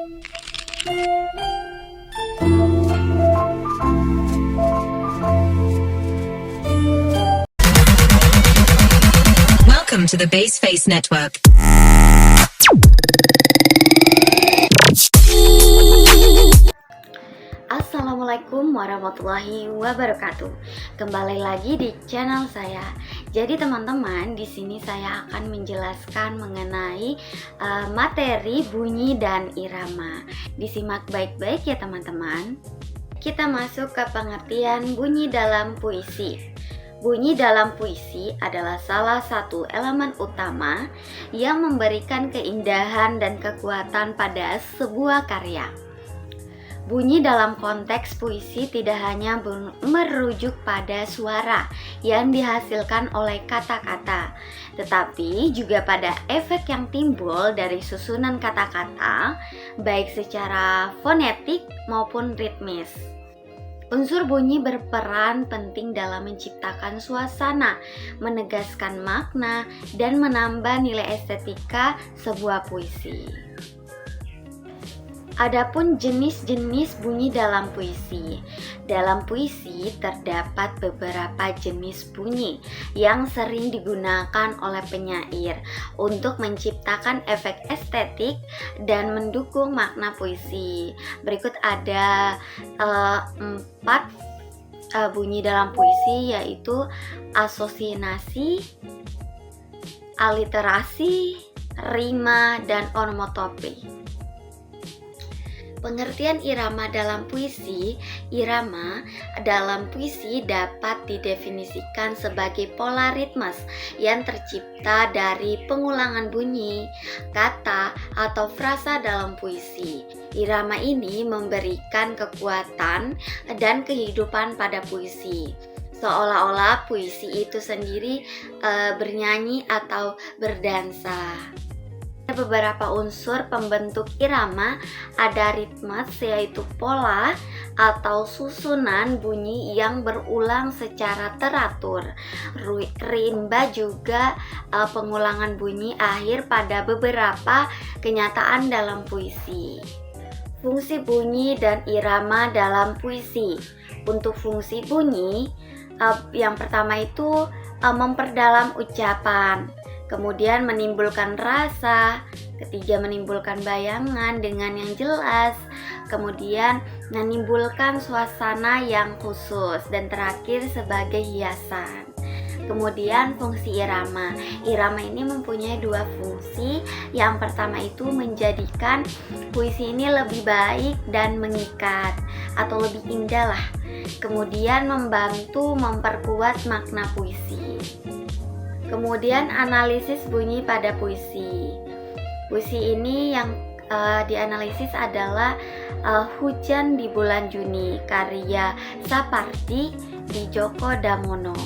Welcome to the Base Face Network. Assalamualaikum warahmatullahi wabarakatuh. Kembali lagi di channel saya. Jadi teman-teman, di sini saya akan menjelaskan mengenai materi bunyi dan irama. Disimak baik-baik ya teman-teman. Kita masuk ke pengertian bunyi dalam puisi. Bunyi dalam puisi adalah salah satu elemen utama yang memberikan keindahan dan kekuatan pada sebuah karya. Bunyi dalam konteks puisi tidak hanya merujuk pada suara yang dihasilkan oleh kata-kata, tetapi juga pada efek yang timbul dari susunan kata-kata, baik secara fonetik maupun ritmis. Unsur bunyi berperan penting dalam menciptakan suasana, menegaskan makna, dan menambah nilai estetika sebuah puisi. Adapun jenis-jenis bunyi dalam puisi. Dalam puisi terdapat beberapa jenis bunyi yang sering digunakan oleh penyair untuk menciptakan efek estetik dan mendukung makna puisi. Berikut ada 4 bunyi dalam puisi, yaitu asosiasi, aliterasi, rima, dan onomatope. Pengertian irama dalam puisi. Irama dalam puisi dapat didefinisikan sebagai pola ritmes yang tercipta dari pengulangan bunyi, kata, atau frasa dalam puisi. Irama ini memberikan kekuatan dan kehidupan pada puisi, seolah-olah puisi itu sendiri bernyanyi atau berdansa. Beberapa unsur pembentuk irama, ada ritmes, yaitu pola atau susunan bunyi yang berulang secara teratur. Rimba juga pengulangan bunyi akhir pada beberapa kenyataan dalam puisi. Fungsi bunyi dan irama dalam puisi. Untuk fungsi bunyi, yang pertama itu memperdalam ucapan, kemudian menimbulkan rasa, ketiga menimbulkan bayangan dengan yang jelas, kemudian menimbulkan suasana yang khusus, dan terakhir sebagai hiasan. Kemudian fungsi irama. Irama ini mempunyai 2 fungsi. Yang pertama itu menjadikan puisi ini lebih baik dan mengikat atau lebih indah lah. Kemudian membantu memperkuat makna puisi. Kemudian analisis bunyi pada puisi. Puisi ini yang dianalisis adalah Hujan di Bulan Juni, karya Sapardi Djoko Damono.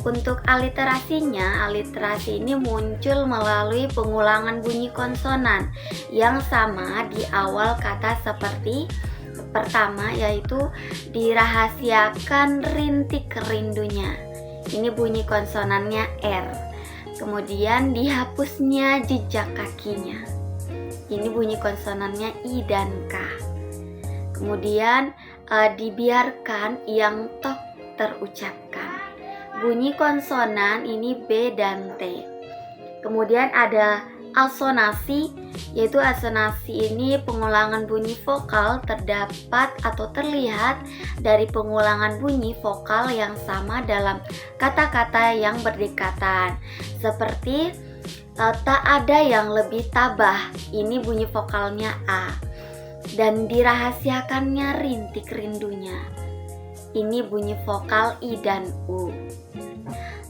Untuk aliterasinya, aliterasi ini muncul melalui pengulangan bunyi konsonan yang sama di awal kata, seperti pertama yaitu dirahasiakan rintik rindunya. Ini bunyi konsonannya R. Kemudian dihapusnya jejak kakinya. Ini bunyi konsonannya I dan K. Kemudian dibiarkan yang tok terucapkan. Bunyi konsonan ini B dan T. Kemudian ada asonasi, yaitu asonasi ini pengulangan bunyi vokal terdapat atau terlihat dari pengulangan bunyi vokal yang sama dalam kata-kata yang berdekatan, seperti tak ada yang lebih tabah, ini bunyi vokalnya A, dan dirahasiakannya rintik rindunya, ini bunyi vokal I dan U.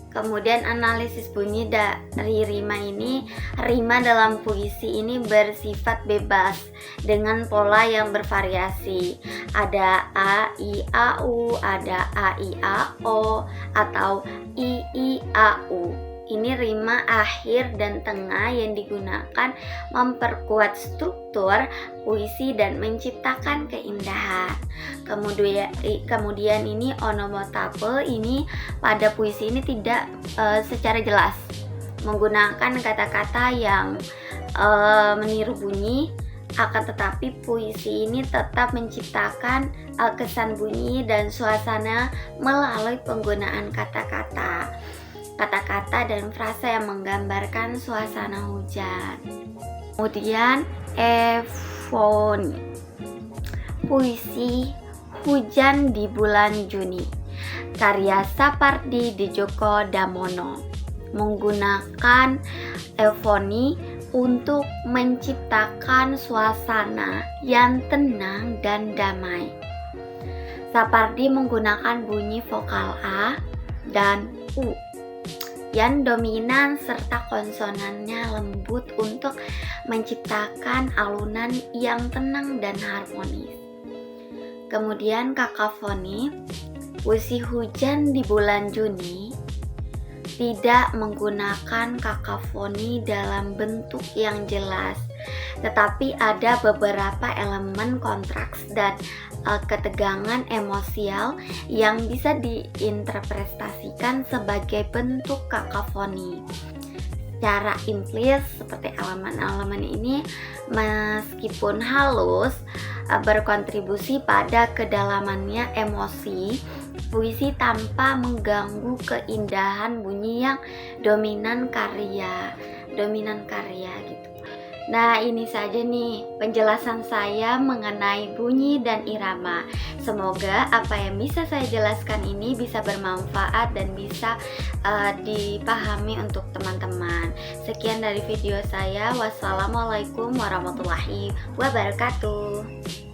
Kemudian analisis bunyi dari rima ini. Rima dalam puisi ini bersifat bebas dengan pola yang bervariasi. Ada A, I, A, U, ada A, I, A, O, atau I, I, A, U. Ini rima akhir dan tengah yang digunakan memperkuat struktur puisi dan menciptakan keindahan. Kemudian ini onomatope, ini pada puisi ini tidak secara jelas menggunakan kata-kata yang meniru bunyi Akan tetapi puisi ini tetap menciptakan kesan bunyi dan suasana melalui penggunaan kata-kata dan frasa yang menggambarkan suasana hujan. Kemudian Evoni, puisi Hujan di Bulan Juni, karya Sapardi Djoko Damono, menggunakan Evoni untuk menciptakan suasana yang tenang dan damai. Sapardi menggunakan bunyi vokal A dan U yang dominan serta konsonannya lembut untuk menciptakan alunan yang tenang dan harmonis. Kemudian kakafoni, puisi Hujan di Bulan Juni tidak menggunakan kakafoni dalam bentuk yang jelas, tetapi ada beberapa elemen kontraks dan ketegangan emosial yang bisa diinterpretasikan sebagai bentuk kakafoni. Secara implis, seperti elemen-elemen ini meskipun halus berkontribusi pada kedalamannya emosi puisi tanpa mengganggu keindahan bunyi yang dominan karya gitu. Nah, ini saja nih penjelasan saya mengenai bunyi dan irama. Semoga apa yang bisa saya jelaskan ini bisa bermanfaat dan bisa dipahami untuk teman-teman. Sekian dari video saya. Wassalamualaikum warahmatullahi wabarakatuh.